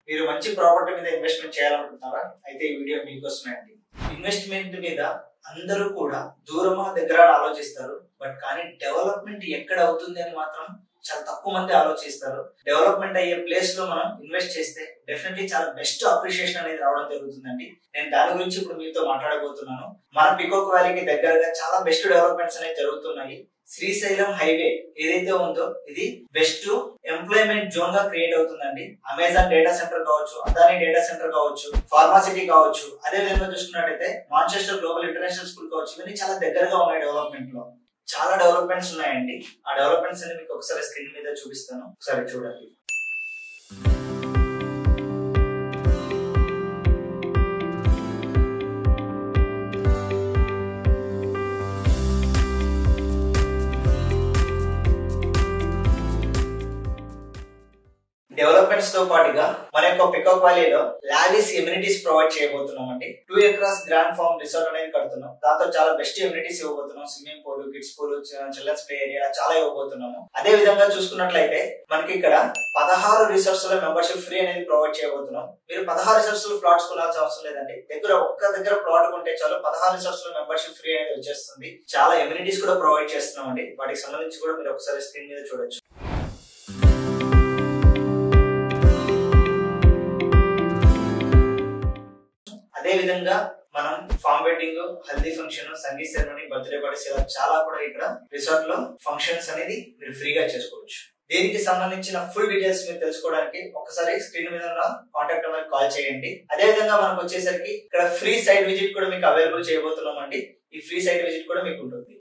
మీరు మంచి ప్రాపర్టీ మీద ఇన్వెస్ట్మెంట్ చేయాలనుకుంటున్నారా? అయితే ఈ వీడియో మీకోసమే అండి. ఇన్వెస్ట్మెంట్ మీద అందరూ కూడా దూరమా దగ్గర ఆలోచిస్తారు, బట్ కానీ డెవలప్మెంట్ ఎక్కడ అవుతుంది అని మాత్రం చాలా తక్కువ మంది ఆలోచిస్తారు. డెవలప్మెంట్ అయ్యే ప్లేస్ లో మనం ఇన్వెస్ట్ చేస్తే డెఫినెట్లీ చాలా బెస్ట్ అప్రిషియేషన్ అనేది రావడం జరుగుతుందండి. నేను దాని గురించి ఇప్పుడు మీతో మాట్లాడబోతున్నాను. మన పికాక్ వ్యాలీకి దగ్గరగా చాలా బెస్ట్ డెవలప్మెంట్స్ అనేవి జరుగుతున్నాయి. శ్రీశైలం హైవే ఏదైతే ఉందో ఇది బెస్ట్ ఎంప్లాయ్మెంట్ జోన్ గా క్రియేట్ అవుతుందండి. అమెజాన్ డేటా సెంటర్ కావచ్చు, అదానీ డేటా సెంటర్ కావచ్చు, ఫార్మాసిటీ కావచ్చు, అదే విధంగా చూసుకున్నట్టయితే మాంచెస్టర్ గ్లోబల్ ఇంటర్నేషనల్ స్కూల్ కావచ్చు, ఇవన్నీ చాలా దగ్గరగా ఉన్నాయి. డెవలప్మెంట్ లో చాలా డెవలప్మెంట్స్ ఉన్నాయండి. ఆ డెవలప్మెంట్స్ అన్ని మీకు ఒకసారి స్క్రీన్ మీద చూపిస్తాను, ఒకసారి చూడండి. డెవలప్మెంట్స్ తో పాటుగా మన యొక్క పికాక్ వ్యాలీలో లావిష్ ఎమ్యూనిటీస్ ప్రొవైడ్ చేయబోతున్నాం అండి. 2 acres గ్రాండ్ ఫార్మ్ రిసార్ట్ అనేది కడుతున్నాం. దాంతో చాలా బెస్ట్ ఎమ్యూనిటీస్ ఇవ్వబోతున్నాం. Swimming pool, kids pool, children's play area చాలా ఇవ్వబోతున్నాము. అదే విధంగా చూసుకున్నట్లయితే మనకి ఇక్కడ 16 రిసార్ట్స్ లో మెంబర్షిప్ ఫ్రీ అనేది ప్రొవైడ్ చేయబోతున్నాం. మీరు 16 రిసార్ట్స్ లో ప్లాట్స్ కొనాల్సిన అవసరం లేదండి. ఒక్క దగ్గర ప్లాట్ కొంటే చాలు 16 రిసార్ట్స్ లో మెంబర్షిప్ ఫ్రీ అనేది వచ్చేస్తుంది. చాలా ఎమ్యూనిటీస్ కూడా ప్రొవైడ్ చేస్తున్నాం అండి. వాటికి సంబంధించి కూడా మీరు ఒకసారి స్క్రీన్ మీద చూడొచ్చు. అదే విధంగా మనం farm wedding, haldi function, sangeet ceremony, birthday parties ఇలా చాలా కూడా ఇక్కడ రిసార్ట్ లో ఫంక్షన్స్ అనేది మీరు ఫ్రీగా చేసుకోవచ్చు. దీనికి సంబంధించిన ఫుల్ డీటెయిల్స్ మీరు తెలుసుకోవడానికి ఒకసారి స్క్రీన్ మీద ఉన్న కాంటాక్ట్ నెంబర్ కాల్ చేయండి. అదే విధంగా మనకు వచ్చేసరికి ఇక్కడ ఫ్రీ సైట్ విజిట్ కూడా మీకు అవైలబుల్ చేయబోతున్నాం అండి. ఈ ఫ్రీ సైట్ విజిట్ కూడా మీకు ఉంటుంది.